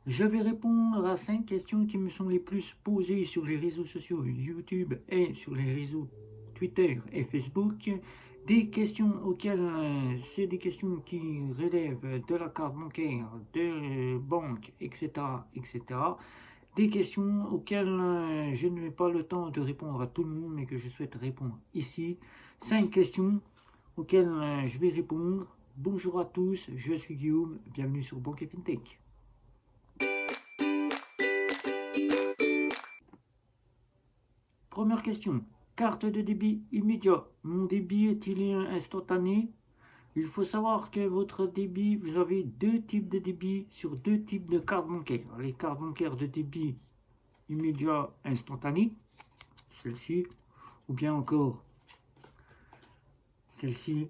Je vais répondre à 5 questions qui me sont les plus posées sur les réseaux sociaux YouTube et sur les réseaux Twitter et Facebook. Des questions auxquelles c'est des questions qui relèvent de la carte bancaire, de banque, etc., etc. Des questions auxquelles je n'ai pas le temps de répondre à tout le monde, mais que je souhaite répondre ici. 5 questions auxquelles je vais répondre. Bonjour à tous, je suis Guillaume, bienvenue sur Banque et FinTech. Première question. Carte de débit immédiat. Mon débit est-il instantané? Il faut savoir que votre débit, vous avez deux types de débit sur deux types de cartes bancaires. Les cartes bancaires de débit immédiat instantané, celle-ci, ou bien encore celle-ci,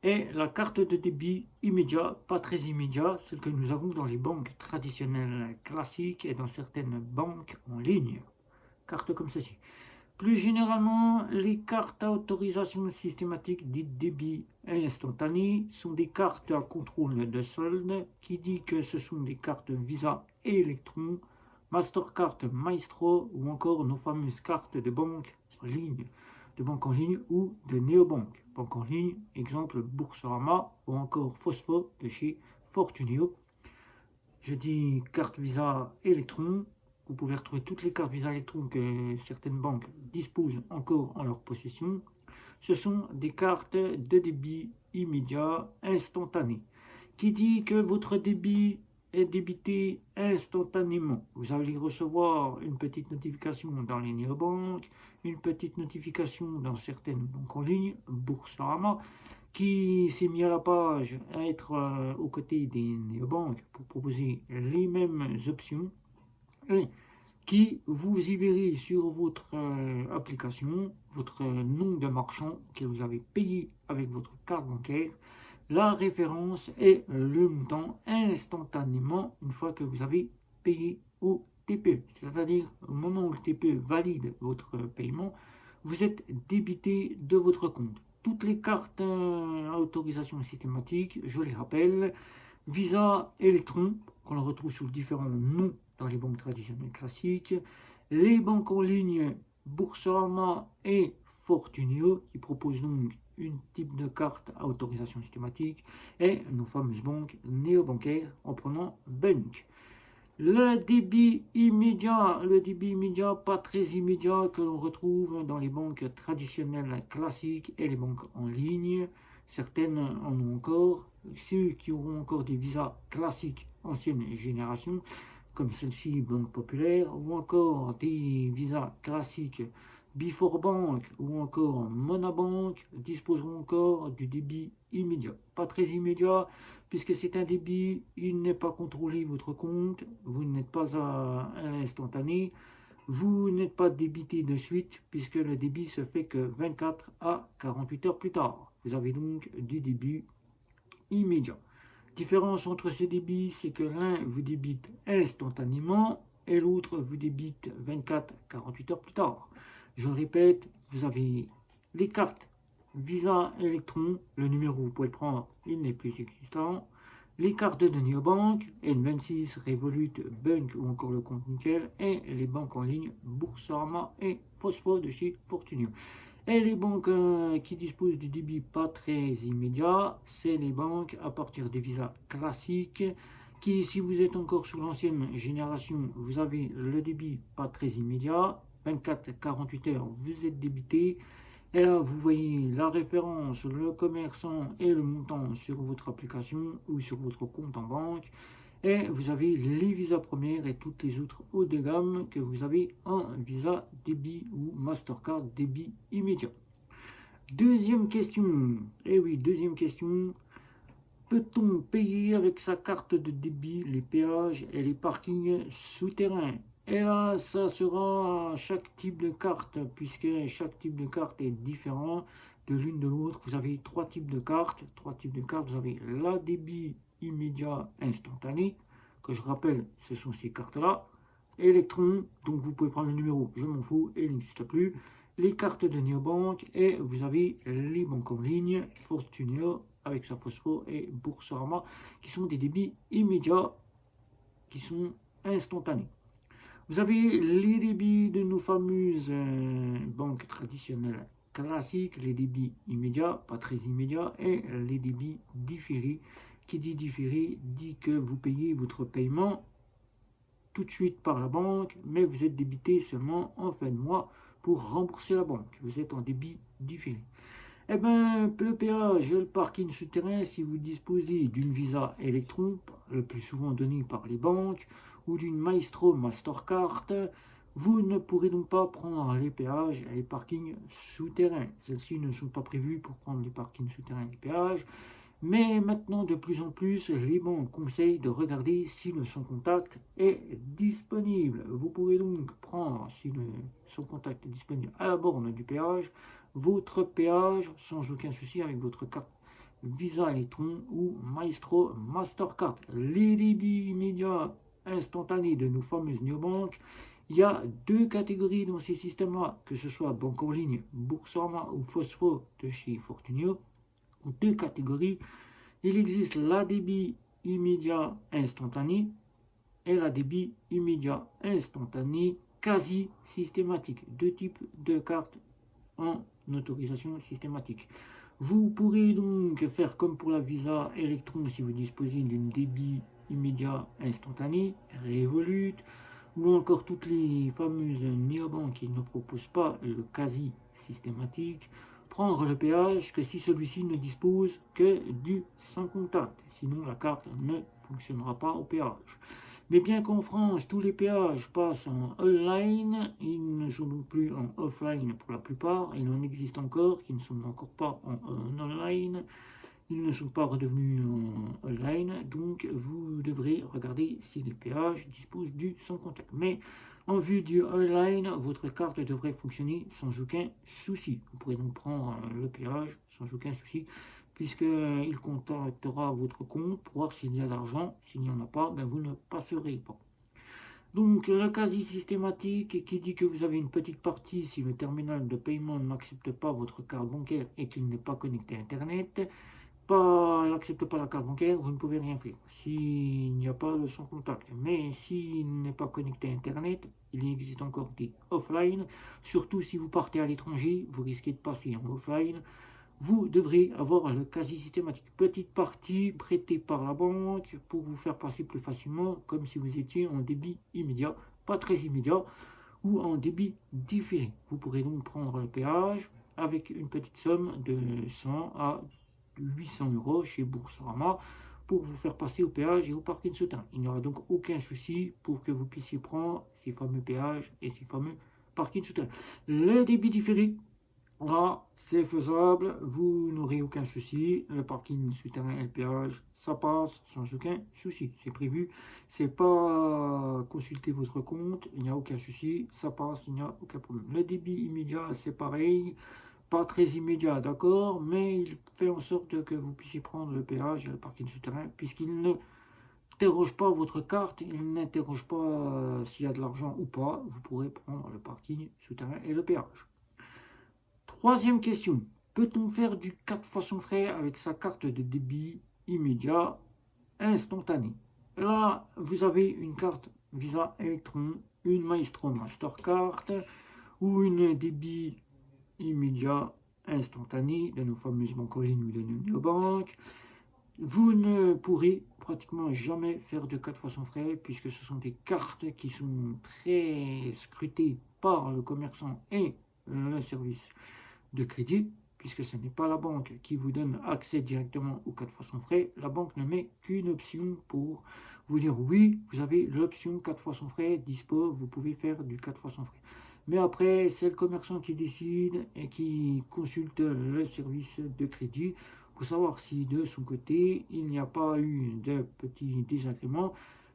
et la carte de débit immédiat, pas très immédiat, celle que nous avons dans les banques traditionnelles classiques et dans certaines banques en ligne. Carte comme ceci. Plus généralement, les cartes à autorisation systématique dites débit instantané sont des cartes à contrôle de solde qui dit que ce sont des cartes Visa et Electron, Mastercard Maestro ou encore nos fameuses cartes de banque en ligne ou de néobanque. Banque en ligne, exemple Boursorama ou encore Phosphor de chez Fortuneo. Je dis carte Visa Electron. Vous pouvez retrouver toutes les cartes Visa Electron que certaines banques disposent encore en leur possession. Ce sont des cartes de débit immédiat instantané. Qui dit que votre débit est débité instantanément. Vous allez recevoir une petite notification dans les néobanques, une petite notification dans certaines banques en ligne, Boursorama, qui s'est mis à la page à être aux côtés des néobanques pour proposer les mêmes options et qui vous y verrez sur votre application, votre nom de marchand que vous avez payé avec votre carte bancaire, la référence et le montant instantanément une fois que vous avez payé au TPE. C'est-à-dire au moment où le TPE valide votre paiement, vous êtes débité de votre compte. Toutes les cartes à autorisation systématique, je les rappelle, Visa Electron, qu'on retrouve sous différents noms dans les banques traditionnelles classiques, les banques en ligne Boursorama et Fortuneo, qui proposent donc une type de carte à autorisation systématique, et nos fameuses banques néobancaires en prenant Bank. Le débit immédiat, pas très immédiat, que l'on retrouve dans les banques traditionnelles classiques et les banques en ligne. Certaines en ont encore. Ceux qui auront encore des visas classiques ancienne génération, comme celle-ci, Banque Populaire, ou encore des visas classiques Before Bank ou encore Monabank, disposeront encore du débit immédiat. Pas très immédiat, puisque c'est un débit, il n'est pas contrôlé votre compte, vous n'êtes pas à l'instantané, vous n'êtes pas débité de suite, puisque le débit se fait que 24 à 48 heures plus tard. Vous avez donc du débit immédiat. Différence entre ces débits, c'est que l'un vous débite instantanément et l'autre vous débite 24 à 48 heures plus tard. Je répète, vous avez les cartes Visa Electron, le numéro vous pouvez le prendre, il n'est plus existant. Les cartes de Neobank, N26, Revolut, Bank ou encore le compte Nickel, et les banques en ligne Boursorama et Phosphor de chez Fortunio. Et les banques qui disposent du débit pas très immédiat, c'est les banques à partir des visas classiques qui, si vous êtes encore sous l'ancienne génération, vous avez le débit pas très immédiat, 24-48 heures, vous êtes débité. Et là, vous voyez la référence, le commerçant et le montant sur votre application ou sur votre compte en banque. Et vous avez les visas premières et toutes les autres hauts de gamme que vous avez en Visa débit ou Mastercard débit immédiat. Deuxième question. Eh oui, deuxième question. Peut-on payer avec sa carte de débit les péages et les parkings souterrains? Et là, ça sera chaque type de carte, puisque chaque type de carte est différent de l'une de l'autre. Vous avez trois types de cartes. Vous avez la débit immédiat instantané, que je rappelle, ce sont ces cartes-là. Electron, donc vous pouvez prendre le numéro, je m'en fous, et il n'existe plus. Les cartes de néobanque, et vous avez les banques en ligne, Fortuneo, avec sa Phosphor et Boursorama, qui sont des débits immédiats qui sont instantanés. Vous avez les débits de nos fameuses banques traditionnelles classiques, les débits immédiats, pas très immédiats, et les débits différés. Qui dit différé dit que vous payez votre paiement tout de suite par la banque, mais vous êtes débité seulement en fin de mois pour rembourser la banque. Vous êtes en débit différé. Eh bien, le péage et le parking souterrain, si vous disposez d'une Visa Electron, le plus souvent donnée par les banques, ou d'une Maestro Mastercard, vous ne pourrez donc pas prendre les péages et les parkings souterrains. Celles-ci ne sont pas prévues pour prendre les parkings souterrains et les péages. Mais maintenant, de plus en plus, les banques conseillent de regarder si le sans contact est disponible. Vous pouvez donc prendre, si le sans contact est disponible à la borne du péage, votre péage sans aucun souci avec votre carte Visa Electron ou Maestro Mastercard. Les débits immédiats instantanés de nos fameuses néobanques. Il y a deux catégories dans ces systèmes-là, que ce soit banque en ligne, Boursorama ou Phosphor de chez Fortunio. Deux catégories. Il existe la débit immédiat instantané et la débit immédiat instantané quasi systématique. Deux types de cartes en autorisation systématique. Vous pourrez donc faire comme pour la Visa Electron si vous disposez d'une débit immédiat instantané, Revolut, ou encore toutes les fameuses néobanques qui ne proposent pas le quasi systématique, prendre le péage que si celui-ci ne dispose que du sans contact, sinon la carte ne fonctionnera pas au péage. Mais bien qu'en France, tous les péages passent en online, ils ne sont donc plus en offline pour la plupart. Il en existe encore qui ne sont encore pas en online. Ils ne sont pas redevenus en online. Donc vous devrez regarder si les péages disposent du sans contact. Mais en vue du online, votre carte devrait fonctionner sans aucun souci. Vous pourrez donc prendre le péage sans aucun souci, puisqu'il contactera votre compte pour voir s'il y a d'argent. S'il n'y en a pas, ben vous ne passerez pas. Donc le quasi systématique qui dit que vous avez une petite partie si le terminal de paiement n'accepte pas votre carte bancaire et qu'il n'est pas connecté à Internet. N'accepte pas la carte bancaire, vous ne pouvez rien faire s'il n'y a pas de sans contact. Mais s'il n'est pas connecté à Internet, il existe encore des offline. Surtout si vous partez à l'étranger, vous risquez de passer en offline. Vous devrez avoir le quasi systématique. Petite partie prêtée par la banque pour vous faire passer plus facilement, comme si vous étiez en débit immédiat, pas très immédiat, ou en débit différé. Vous pourrez donc prendre le péage avec une petite somme de 100 à 800 € chez Boursorama pour vous faire passer au péage et au parking souterrain. Il n'y aura donc aucun souci pour que vous puissiez prendre ces fameux péages et ces fameux parkings souterrains. Le débit différé, là, c'est faisable, vous n'aurez aucun souci. Le parking souterrain et le péage, ça passe sans aucun souci. C'est prévu, c'est pas consulter votre compte, il n'y a aucun souci, ça passe, il n'y a aucun problème. Le débit immédiat, c'est pareil. Pas très immédiat, d'accord, mais il fait en sorte que vous puissiez prendre le péage et le parking souterrain, puisqu'il ne n'interroge pas votre carte, il n'interroge pas s'il y a de l'argent ou pas, vous pourrez prendre le parking souterrain et le péage. Troisième question, peut-on faire du 4 fois son frais avec sa carte de débit immédiat instantané? Là, vous avez une carte Visa Electron, une Maestro Mastercard ou une débit immédiat, instantané de nos fameuses banques en ligne ou de nos néobanques. Vous ne pourrez pratiquement jamais faire de 4 fois sans frais puisque ce sont des cartes qui sont très scrutées par le commerçant et le service de crédit, puisque ce n'est pas la banque qui vous donne accès directement aux 4 fois sans frais. La banque ne met qu'une option pour vous dire oui, vous avez l'option 4 fois sans frais dispo, vous pouvez faire du 4 fois sans frais. Mais après, c'est le commerçant qui décide et qui consulte le service de crédit pour savoir si de son côté, il n'y a pas eu de petits désagréments.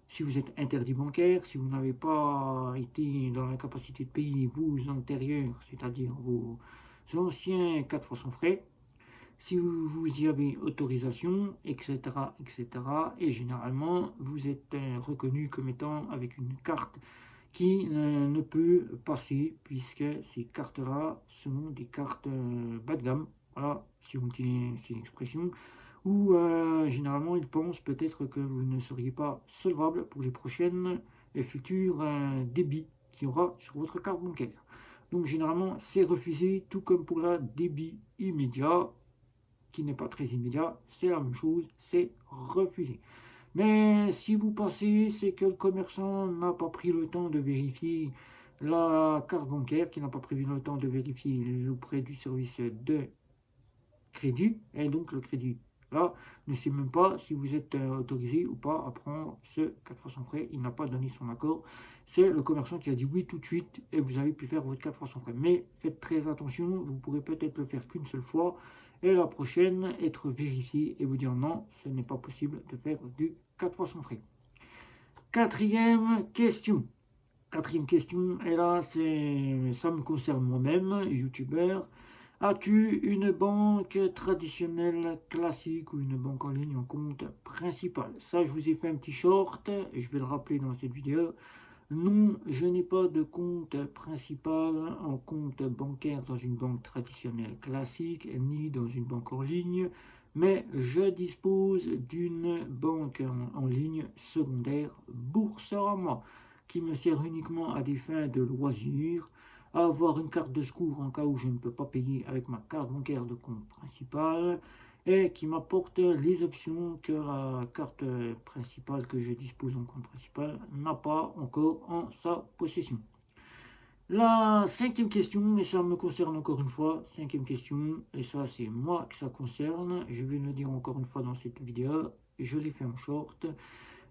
Si vous êtes interdit bancaire, si vous n'avez pas été dans la capacité de payer vos antérieurs, c'est-à-dire vos anciens 4 fois sans frais, si vous y avez autorisation, etc., etc. Et généralement, vous êtes reconnu comme étant avec une carte qui ne peut passer, puisque ces cartes-là sont des cartes bas de gamme, voilà, si vous me tenez, c'est l'expression, ou généralement ils pensent peut-être que vous ne seriez pas solvable pour les prochaines et futurs débits qu'il y aura sur votre carte bancaire. Donc généralement c'est refusé, tout comme pour la débit immédiat, qui n'est pas très immédiat, c'est la même chose, c'est refusé. Mais si vous pensez, c'est que le commerçant n'a pas pris le temps de vérifier la carte bancaire, qui n'a pas pris le temps de vérifier auprès du service de crédit, et donc le crédit là ne sait même pas si vous êtes autorisé ou pas à prendre ce 4 fois sans frais, il n'a pas donné son accord, c'est le commerçant qui a dit oui tout de suite et vous avez pu faire votre 4 fois sans frais. Mais faites très attention, vous pourrez peut-être le faire qu'une seule fois et la prochaine être vérifié et vous dire non, ce n'est pas possible de faire du 4 fois sans frais. Quatrième question. Quatrième question, et là, ça me concerne moi-même, youtubeur. As-tu une banque traditionnelle classique ou une banque en ligne en compte principal? Ça, je vous ai fait un petit short, et je vais le rappeler dans cette vidéo. Non, je n'ai pas de compte principal en compte bancaire dans une banque traditionnelle classique, ni dans une banque en ligne, mais je dispose d'une banque en ligne secondaire, Boursorama, qui me sert uniquement à des fins de loisirs, à avoir une carte de secours en cas où je ne peux pas payer avec ma carte bancaire de compte principal, et qui m'apporte les options que la carte principale que je dispose en compte principal n'a pas encore en sa possession. La cinquième question, et ça me concerne encore une fois, cinquième question, et ça c'est moi que ça concerne, je vais le dire encore une fois dans cette vidéo, je l'ai fait en short.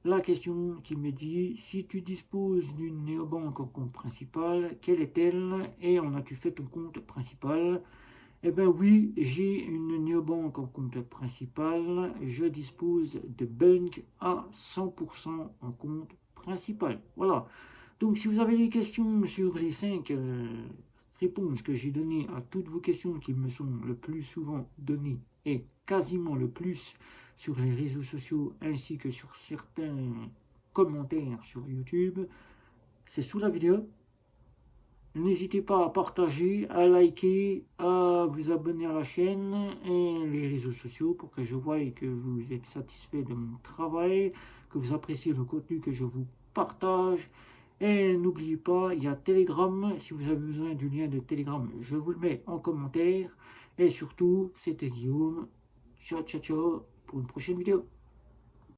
La question qui me dit, si tu disposes d'une néobanque en compte principal, quelle est-elle et en as-tu fait ton compte principal? Eh bien oui, j'ai une néobanque en compte principal, je dispose de Bunq à 100% en compte principal. Voilà. Donc si vous avez des questions sur les 5 réponses que j'ai données à toutes vos questions qui me sont le plus souvent données et quasiment le plus sur les réseaux sociaux ainsi que sur certains commentaires sur YouTube, c'est sous la vidéo. N'hésitez pas à partager, à liker, à vous abonner à la chaîne et les réseaux sociaux pour que je voie que vous êtes satisfait de mon travail, que vous appréciez le contenu que je vous partage. Et n'oubliez pas, il y a Telegram. Si vous avez besoin du lien de Telegram, je vous le mets en commentaire. Et surtout, c'était Guillaume. Ciao, ciao, ciao pour une prochaine vidéo.